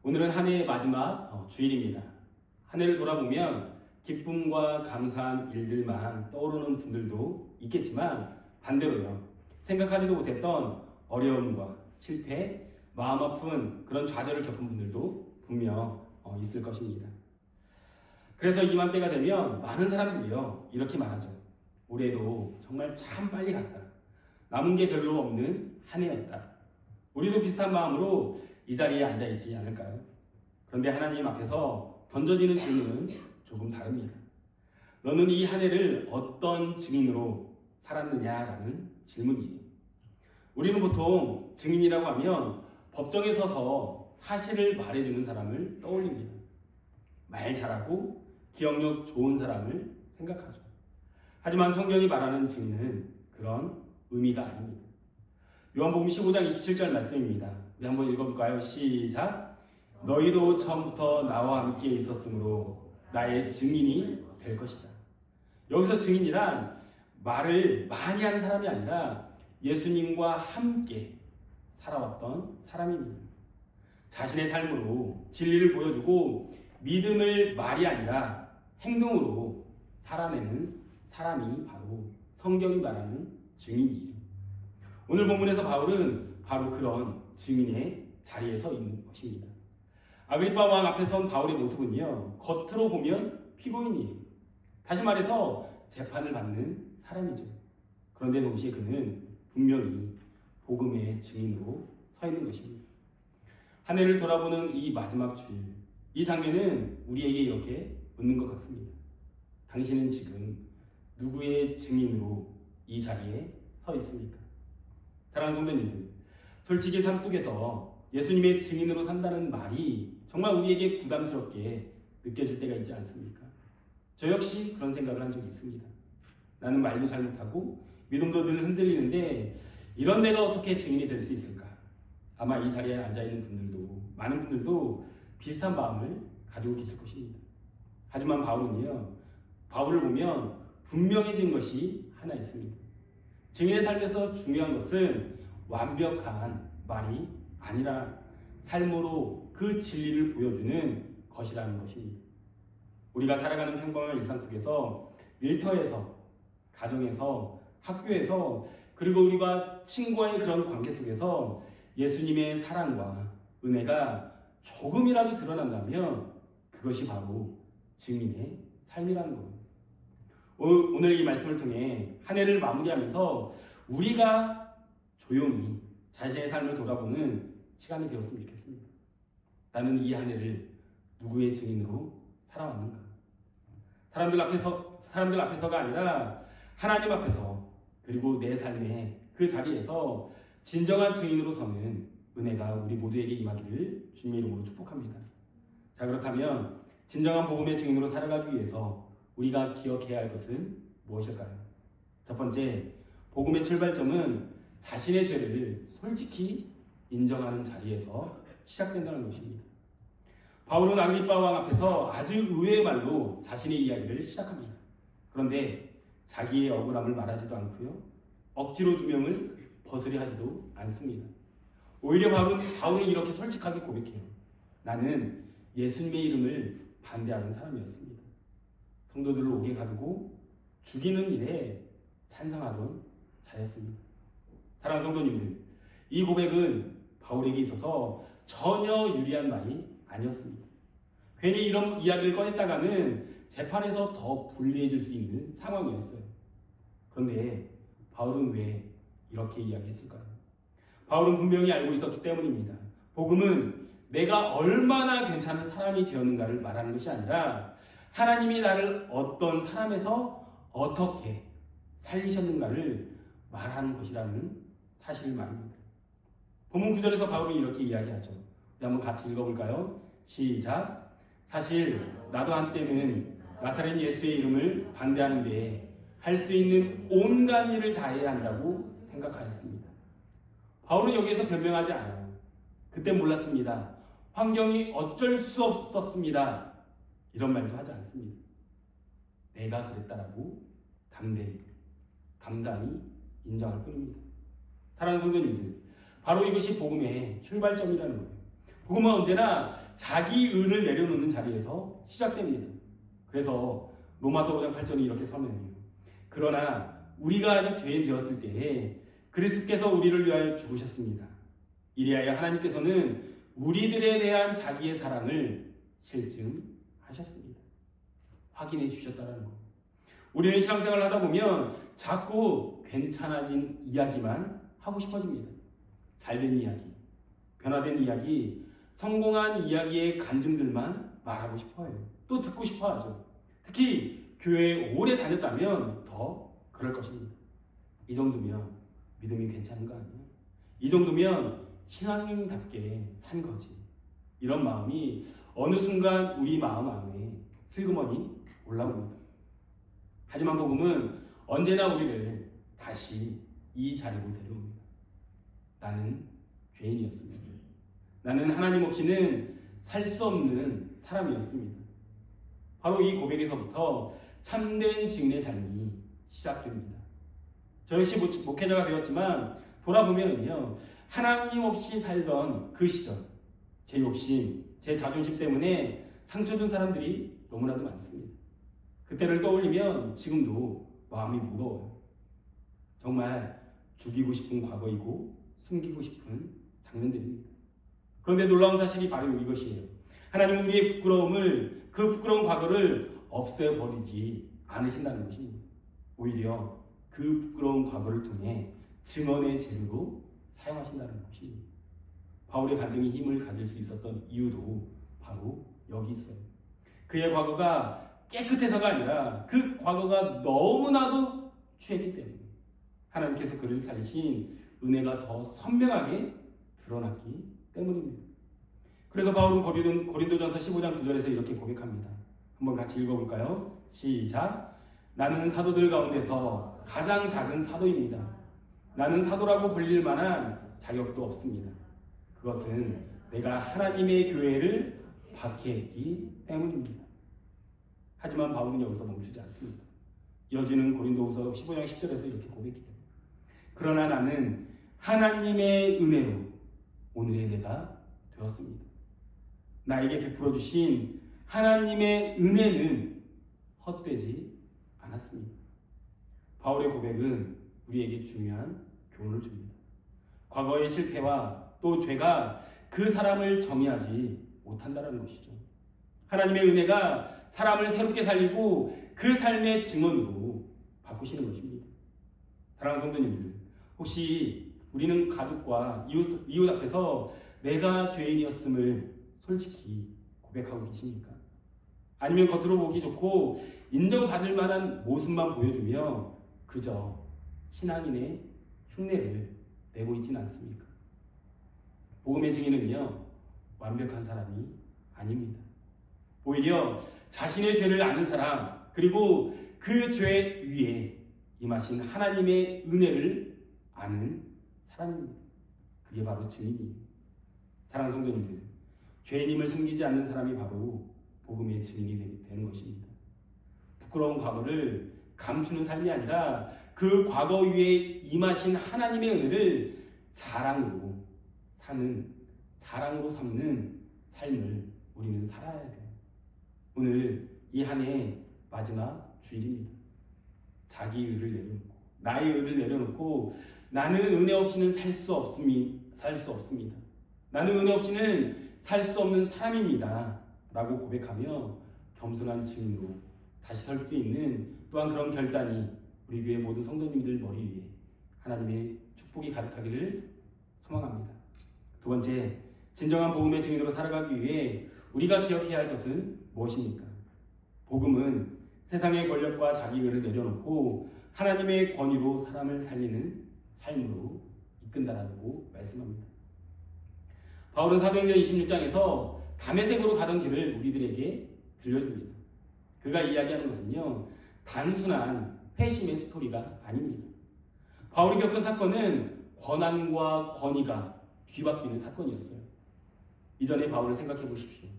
오늘은 한 해의 마지막 주일입니다. 한 해를 돌아보면 기쁨과 감사한 일들만 떠오르는 분들도 있겠지만 반대로요. 생각하지도 못했던 어려움과 실패, 마음 아픈 그런 좌절을 겪은 분들도 분명 있을 것입니다. 그래서 이맘때가 되면 많은 사람들이요 이렇게 말하죠. 올해도 정말 참 빨리 갔다. 남은 게 별로 없는 한 해였다. 우리도 비슷한 마음으로 이 자리에 앉아 있지 않을까요? 그런데 하나님 앞에서 던져지는 질문은 조금 다릅니다. 너는 이 한 해를 어떤 증인으로 살았느냐라는 질문이에요. 우리는 보통 증인이라고 하면 법정에 서서 사실을 말해주는 사람을 떠올립니다. 말 잘하고 기억력 좋은 사람을 생각하죠. 하지만 성경이 말하는 증인은 그런 의미가 아닙니다. 요한복음 15장 27절 말씀입니다. 우리 한번 읽어볼까요? 시작! 너희도 처음부터 나와 함께 있었으므로 나의 증인이 될 것이다. 여기서 증인이란 말을 많이 하는 사람이 아니라 예수님과 함께 살아왔던 사람입니다. 자신의 삶으로 진리를 보여주고 믿음을 말이 아니라 행동으로 살아내는 사람이 바로 성경이 말하는 증인이에요. 오늘 본문에서 바울은 바로 그런 증인의 자리에 서 있는 것입니다. 아그리파 왕 앞에 선 바울의 모습은요, 겉으로 보면 피고인이에요. 다시 말해서 재판을 받는 사람이죠. 그런데 동시에 그는 분명히 복음의 증인으로 서 있는 것입니다. 한 해를 돌아보는 이 마지막 주일, 이 장면은 우리에게 이렇게 묻는 것 같습니다. 당신은 지금 누구의 증인으로 이 자리에 서 있습니까? 사랑하는 성도님들, 솔직히 삶 속에서 예수님의 증인으로 산다는 말이 정말 우리에게 부담스럽게 느껴질 때가 있지 않습니까? 저 역시 그런 생각을 한 적이 있습니다. 나는 말도 잘 못하고 믿음도 늘 흔들리는데 이런 내가 어떻게 증인이 될 수 있을까? 아마 이 자리에 앉아있는 분들도, 많은 분들도 비슷한 마음을 가지고 계실 것입니다. 하지만 바울을 보면 분명해진 것이 하나 있습니다. 증인의 삶에서 중요한 것은 완벽한 말이 아니라 삶으로 그 진리를 보여주는 것이라는 것입니다. 우리가 살아가는 평범한 일상 속에서 일터에서, 가정에서, 학교에서, 그리고 우리가 친구와의 그런 관계 속에서 예수님의 사랑과 은혜가 조금이라도 드러난다면 그것이 바로 증인의 삶이라는 겁니다. 오늘 이 말씀을 통해 한 해를 마무리하면서 우리가 조용히 자신의 삶을 돌아보는 시간이 되었으면 좋겠습니다. 나는 이 한 해를 누구의 증인으로 살아왔는가? 사람들 앞에서가 아니라 하나님 앞에서, 그리고 내 삶의 그 자리에서 진정한 증인으로 서는 은혜가 우리 모두에게 임하기를 주님의 이름으로 축복합니다. 자, 그렇다면 진정한 복음의 증인으로 살아가기 위해서 우리가 기억해야 할 것은 무엇일까요? 첫 번째, 복음의 출발점은 자신의 죄를 솔직히 인정하는 자리에서 시작된다는 것입니다. 바울은 아그리파 왕 앞에서 아주 의외의 말로 자신의 이야기를 시작합니다. 그런데 자기의 억울함을 말하지도 않고요, 억지로 누명을 벗으려 하지도 않습니다. 오히려 바울은 이렇게 솔직하게 고백해요. 나는 예수님의 이름을 반대하는 사람이었습니다. 성도들을 옥에 가두고 죽이는 일에 찬성하던 자였습니다. 사랑하는 성도님들, 이 고백은 바울에게 있어서 전혀 유리한 말이 아니었습니다. 괜히 이런 이야기를 꺼냈다가는 재판에서 더 불리해질 수 있는 상황이었어요. 그런데 바울은 왜 이렇게 이야기했을까요? 바울은 분명히 알고 있었기 때문입니다. 복음은 내가 얼마나 괜찮은 사람이 되었는가를 말하는 것이 아니라 하나님이 나를 어떤 사람에서 어떻게 살리셨는가를 말하는 것이라는 사실을 말합니다. 본문 9절에서 바울은 이렇게 이야기하죠. 우리 한번 같이 읽어볼까요? 시작! 사실 나도 한때는 나사렛 예수의 이름을 반대하는데 할 수 있는 온갖 일을 다해야 한다고 생각하였습니다. 바울은 여기에서 변명하지 않아요. 그때 몰랐습니다. 환경이 어쩔 수 없었습니다. 이런 말도 하지 않습니다. 내가 그랬다라고 담담히 인정할 뿐입니다. 사랑하는 성도님들, 바로 이것이 복음의 출발점이라는 거예요. 복음은 언제나 자기 의를 내려놓는 자리에서 시작됩니다. 그래서 로마서 5장 8절이 이렇게 설명해요. 그러나 우리가 아직 죄인 되었을 때에 그리스도께서 우리를 위하여 죽으셨습니다. 이리하여 하나님께서는 우리들에 대한 자기의 사랑을 실증하셨습니다. 확인해 주셨다는 거. 우리는 신앙생활을 하다 보면 자꾸 괜찮아진 이야기만 하고 싶어집니다. 잘된 이야기, 변화된 이야기, 성공한 이야기의 간증들만 말하고 싶어요. 또 듣고 싶어 하죠. 특히 교회에 오래 다녔다면 더 그럴 것입니다. 이 정도면 믿음이 괜찮은 거 아니에요? 이 정도면 신앙인답게 산 거지. 이런 마음이 어느 순간 우리 마음 안에 슬그머니 올라옵니다. 하지만 복음은 언제나 우리를 다시 이 자리로 데려옵니다. 나는 죄인이었습니다. 나는 하나님 없이는 살 수 없는 사람이었습니다. 바로 이 고백에서부터 참된 증인의 삶이 시작됩니다. 저 역시 목회자가 되었지만 돌아보면요, 하나님 없이 살던 그 시절, 제 욕심, 제 자존심 때문에 상처 준 사람들이 너무나도 많습니다. 그때를 떠올리면 지금도 마음이 무거워요. 정말 죽이고 싶은 과거이고 숨기고 싶은 장면들입니다. 그런데 놀라운 사실이 바로 이것이에요. 하나님은 우리의 부끄러움을, 그 부끄러운 과거를 없애버리지 않으신다는 것입니다. 오히려 그 부끄러운 과거를 통해 증언의 재료로 사용하신다는 것입니다. 바울의 간증이 힘을 가질 수 있었던 이유도 바로 여기 있어요. 그의 과거가 깨끗해서가 아니라 그 과거가 너무나도 취했기 때문에 하나님께서 그를 살리신 은혜가 더 선명하게 드러났기 때문입니다. 그래서 바울은 고린도전서 15장 9절에서 이렇게 고백합니다. 한번 같이 읽어볼까요? 시작. 나는 사도들 가운데서 가장 작은 사도입니다. 나는 사도라고 불릴 만한 자격도 없습니다. 그것은 내가 하나님의 교회를 박해했기 때문입니다. 하지만 바울은 여기서 멈추지 않습니다. 이어지는 고린도후서 15장 10절에서 이렇게 고백해요. 그러나 나는 하나님의 은혜로 오늘의 내가 되었습니다. 나에게 베풀어 주신 하나님의 은혜는 헛되지 않았습니다. 바울의 고백은 우리에게 중요한 교훈을 줍니다. 과거의 실패와 또 죄가 그 사람을 정의하지 못한다는 것이죠. 하나님의 은혜가 사람을 새롭게 살리고 그 삶의 증언으로 바꾸시는 것입니다. 사랑하는 성도님들, 혹시 우리는 가족과 이웃 앞에서 내가 죄인이었음을 솔직히 고백하고 계십니까? 아니면 겉으로 보기 좋고 인정받을 만한 모습만 보여주며 그저 신앙인의 흉내를 내고 있지는 않습니까? 복음의 증인은요, 완벽한 사람이 아닙니다. 오히려 자신의 죄를 아는 사람, 그리고 그 죄 위에 임하신 하나님의 은혜를 아는 사람입니다. 그게 바로 증인이에요. 사랑하는 성도님들, 죄인임을 숨기지 않는 사람이 바로 복음의 증인이 되는 것입니다. 부끄러운 과거를 감추는 삶이 아니라 그 과거 위에 임하신 하나님의 은혜를 자랑으로 삼는 삶을 우리는 살아야 돼요. 오늘 이 한 해의 마지막 주일입니다. 자기 의를 내려놓고, 나의 의를 내려놓고 나는 은혜 없이는 살 수 없습니다. 나는 은혜 없이는 살 수 없는 사람입니다. 라고 고백하며 겸손한 증인으로 다시 설 수 있는 또한 그런 결단이 우리 교회 모든 성도님들 머리 위에 하나님의 축복이 가득하기를 소망합니다. 두 번째, 진정한 복음의 증인으로 살아가기 위해 우리가 기억해야 할 것은 무엇입니까? 복음은 세상의 권력과 자기 의를 내려놓고 하나님의 권위로 사람을 살리는 삶으로 이끈다라고 말씀합니다. 바울은 사도행전 26장에서 다메섹으로 가던 길을 우리들에게 들려줍니다. 그가 이야기하는 것은요, 단순한 회심의 스토리가 아닙니다. 바울이 겪은 사건은 권한과 권위가 뒤바뀌는 사건이었어요. 이전에 바울을 생각해 보십시오.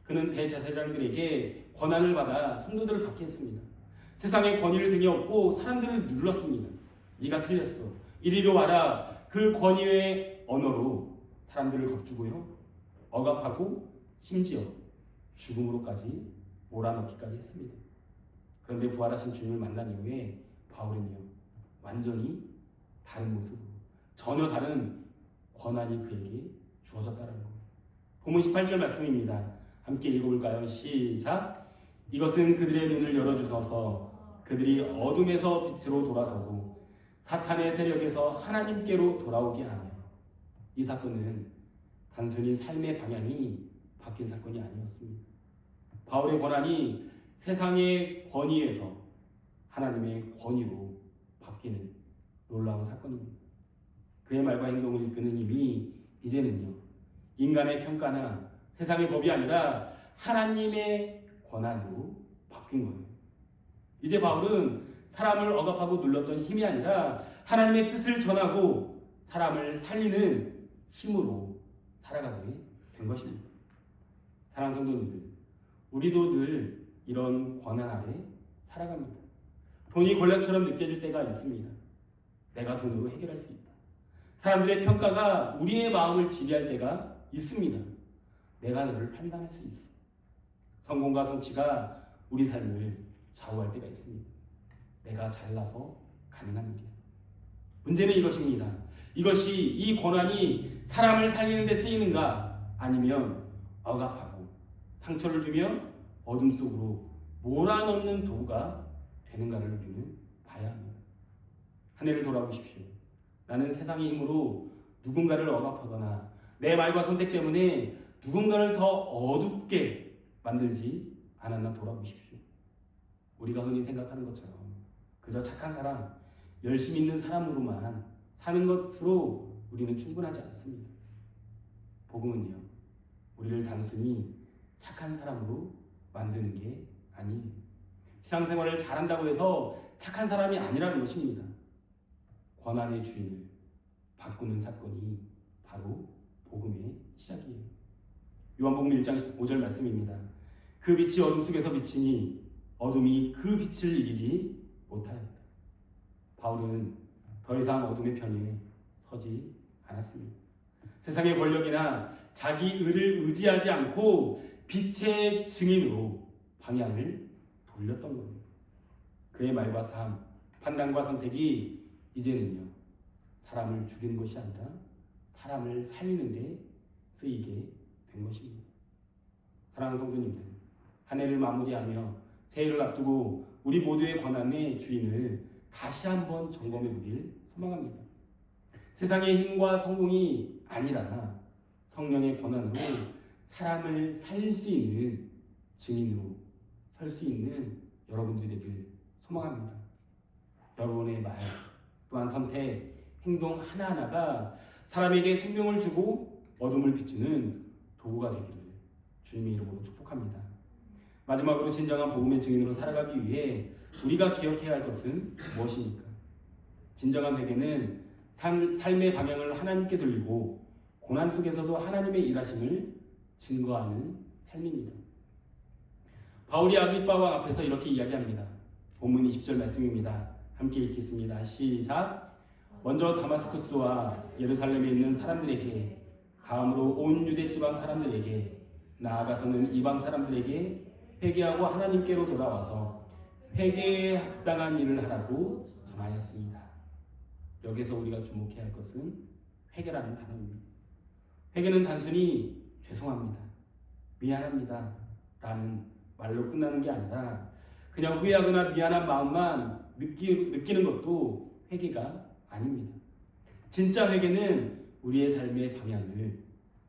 그는 대제사장들에게 권한을 받아 성도들을 박해했습니다. 세상의 권위를 등에 업고 사람들을 눌렀습니다. 네가 틀렸어. 이리로 와라. 그 권위의 언어로 사람들을 겁주고요. 억압하고 심지어 죽음으로까지 몰아넣기까지 했습니다. 그런데 부활하신 주님을 만난 이후에 바울은요, 완전히 다른 모습으로 전혀 다른 권한이 그에게 주어졌다는 거예요. 본문 18절 말씀입니다. 함께 읽어볼까요? 시작! 이것은 그들의 눈을 열어주셔서 그들이 어둠에서 빛으로 돌아서고 사탄의 세력에서 하나님께로 돌아오게 하며, 이 사건은 단순히 삶의 방향이 바뀐 사건이 아니었습니다. 바울의 권한이 세상의 권위에서 하나님의 권위로 바뀌는 놀라운 사건입니다. 그의 말과 행동을 이끄는 힘이 이제는요, 인간의 평가나 세상의 법이 아니라 하나님의 권한으로 바뀐 거예요. 이제 바울은 사람을 억압하고 눌렀던 힘이 아니라 하나님의 뜻을 전하고 사람을 살리는 힘으로 살아가게 된 것입니다. 사랑하는 성도님들, 우리도 늘 이런 권한 아래 살아갑니다. 돈이 권력처럼 느껴질 때가 있습니다. 내가 돈으로 해결할 수 있다. 사람들의 평가가 우리의 마음을 지배할 때가 있습니다. 내가 너를 판단할 수 있어. 성공과 성취가 우리 삶을 좌우할 때가 있습니다. 내가 잘나서 가능한 일이야. 문제는 이것입니다. 이것이, 이 권한이 사람을 살리는 데 쓰이는가, 아니면 억압하고 상처를 주며 어둠 속으로 몰아넣는 도구가 되는가를 우리는 봐야 합니다. 한 해를 돌아보십시오. 나는 세상의 힘으로 누군가를 억압하거나 내 말과 선택 때문에 누군가를 더 어둡게 만들지 않았나 돌아보십시오. 우리가 흔히 생각하는 것처럼 그저 착한 사람, 열심히 있는 사람으로만 사는 것으로 우리는 충분하지 않습니다. 복음은요, 우리를 단순히 착한 사람으로 만드는 게 아니에요. 신앙생활을 잘한다고 해서 착한 사람이 아니라는 것입니다. 권한의 주인을 바꾸는 사건이 바로 복음의 시작이에요. 요한복음 1장 5절 말씀입니다. 그 빛이 어둠 속에서 비치니 어둠이 그 빛을 이기지 못하였다. 바울은 더 이상 어둠의 편에 서지 않았습니다. 세상의 권력이나 자기 의를 의지하지 않고 빛의 증인으로 방향을 돌렸던 겁니다. 그의 말과 삶, 판단과 선택이 이제는요, 사람을 죽이는 것이 아니라 사람을 살리는 데 쓰이게 된 것입니다. 사랑하는 성도님들, 한 해를 마무리하며 새해를 앞두고 우리 모두의 권한의 주인을 다시 한번 점검해 보길 소망합니다. 세상의 힘과 성공이 아니라 성령의 권한으로 사람을 살릴 수 있는 증인으로 설 수 있는 여러분들이 되길 소망합니다. 여러분의 말, 또한 선택, 행동 하나하나가 사람에게 생명을 주고 어둠을 비추는 도구가 되기를 주님의 이름으로 축복합니다. 마지막으로 진정한 복음의 증인으로 살아가기 위해 우리가 기억해야 할 것은 무엇입니까? 진정한 회개는 삶의 방향을 하나님께 돌리고 고난 속에서도 하나님의 일하심을 증거하는 삶입니다. 바울이 아그리빠 왕 앞에서 이렇게 이야기합니다. 본문 20절 말씀입니다. 함께 읽겠습니다. 시작! 먼저 다마스쿠스와 예루살렘에 있는 사람들에게, 다음으로 온 유대 지방 사람들에게, 나아가서는 이방 사람들에게 회개하고 하나님께로 돌아와서 회개에 합당한 일을 하라고 전하였습니다. 여기서 우리가 주목해야 할 것은 회개라는 단어입니다. 회개는 단순히 죄송합니다, 미안합니다 라는 말로 끝나는 게 아니라 그냥 후회하거나 미안한 마음만 느끼는 것도 회개가 아닙니다. 진짜 회개는 우리의 삶의 방향을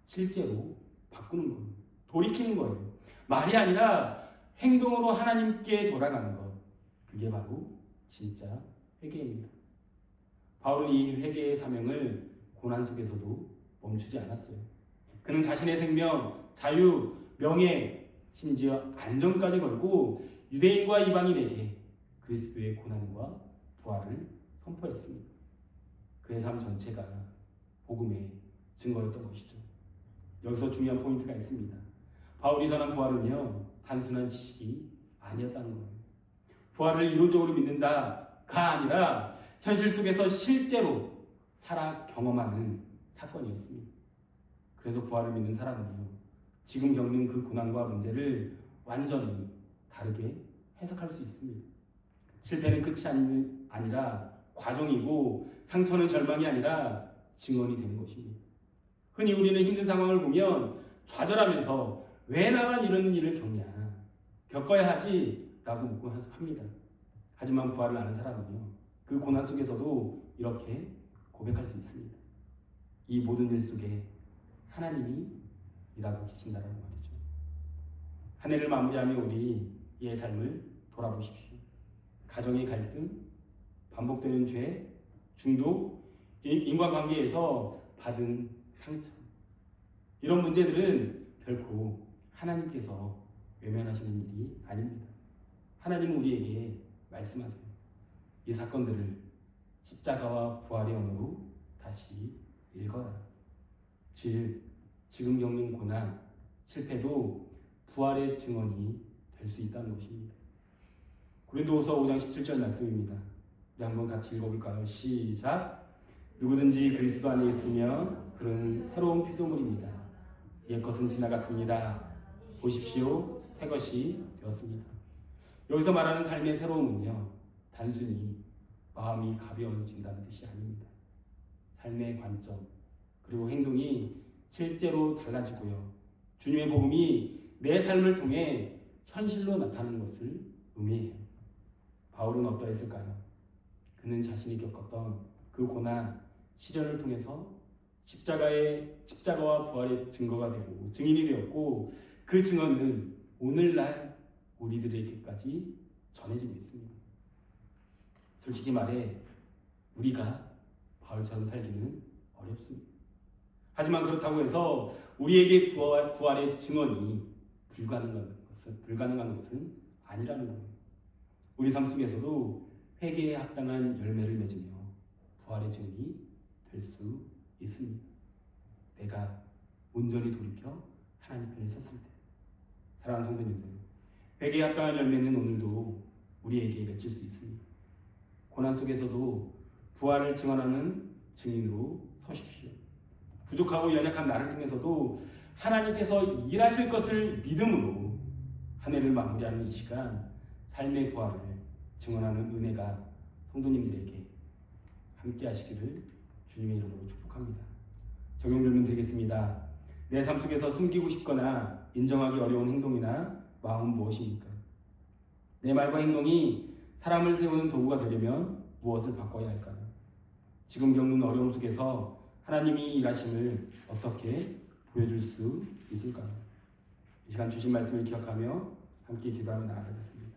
실제로 바꾸는 겁니다. 돌이키는 거예요. 말이 아니라 행동으로 하나님께 돌아가는 것. 그게 바로 진짜 회개입니다. 바울은 이 회개의 사명을 고난 속에서도 멈추지 않았어요. 그는 자신의 생명, 자유, 명예, 심지어 안전까지 걸고 유대인과 이방인에게 그리스도의 고난과 부활을 선포했습니다. 그의 삶 전체가 복음의 증거였던 것이죠. 여기서 중요한 포인트가 있습니다. 바울이 전한 부활은요, 단순한 지식이 아니었다는 거예요. 부활을 이론적으로 믿는다가 아니라 현실 속에서 실제로 살아 경험하는 사건이었습니다. 그래서 부활을 믿는 사람은요, 지금 겪는 그 고난과 문제를 완전히 다르게 해석할 수 있습니다. 실패는 끝이 아니라 과정이고 상처는 절망이 아니라 증언이 되는 것입니다. 흔히 우리는 힘든 상황을 보면 좌절하면서 왜 나만 이런 일을 겪냐, 겪어야 하지 라고 묻고 합니다. 하지만 부활을 아는 사람은요, 그 고난 속에서도 이렇게 고백할 수 있습니다. 이 모든 일 속에 하나님이 일하고 계신다는 말이죠. 한 해를 마무리하며 우리의 삶을 돌아보십시오. 가정의 갈등, 반복되는 죄, 중독, 인간관계에서 받은 상처, 이런 문제들은 결코 하나님께서 외면하시는 일이 아닙니다. 하나님은 우리에게 말씀하세요. 이 사건들을 십자가와 부활의 언어로 다시 읽어라. 즉, 지금 겪는 고난, 실패도 부활의 증언이 될 수 있다는 것입니다. 고린도후서 5장 17절 말씀입니다. 우리 한번 같이 읽어볼까요? 시작. 누구든지 그리스도 안에 있으면 그는 새로운 피조물입니다. 옛 것은 지나갔습니다. 보십시오, 새 것이 되었습니다. 여기서 말하는 삶의 새로움은요, 단순히 마음이 가벼워진다는 뜻이 아닙니다. 삶의 관점 그리고 행동이 실제로 달라지고요, 주님의 복음이 내 삶을 통해 현실로 나타나는 것을 의미해요. 바울은 어떠했을까요? 그는 자신이 겪었던 그 고난, 시련을 통해서 십자가와 부활의 증거가 되고 증인이 되었고, 그 증언은 오늘날 우리들에게까지 전해지고 있습니다. 솔직히 말해 우리가 바울처럼 살기는 어렵습니다. 하지만 그렇다고 해서 우리에게 부활의 증언이 불가능한 것은 아니라는 거예요. 우리 삶 속에서도 회개에 합당한 열매를 맺으며 부활의 증인이 될 수 있습니다. 내가 온전히 돌이켜 하나님 편에 섰을 때. 사랑하는 성도님들, 회개에 합당한 열매는 오늘도 우리에게 맺힐 수 있습니다. 고난 속에서도 부활을 증언하는 증인으로 서십시오. 부족하고 연약한 나를 통해서도 하나님께서 일하실 것을 믿음으로 한 해를 마무리하는 이 시간, 삶의 부활을 증언하는 은혜가 성도님들에게 함께 하시기를 주님의 이름으로 축복합니다. 적용 질문 드리겠습니다. 내 삶 속에서 숨기고 싶거나 인정하기 어려운 행동이나 마음은 무엇입니까? 내 말과 행동이 사람을 세우는 도구가 되려면 무엇을 바꿔야 할까요? 지금 겪는 어려움 속에서 하나님이 일하심을 어떻게 보여줄 수 있을까요? 이 시간 주신 말씀을 기억하며 함께 기도하며 나아가겠습니다.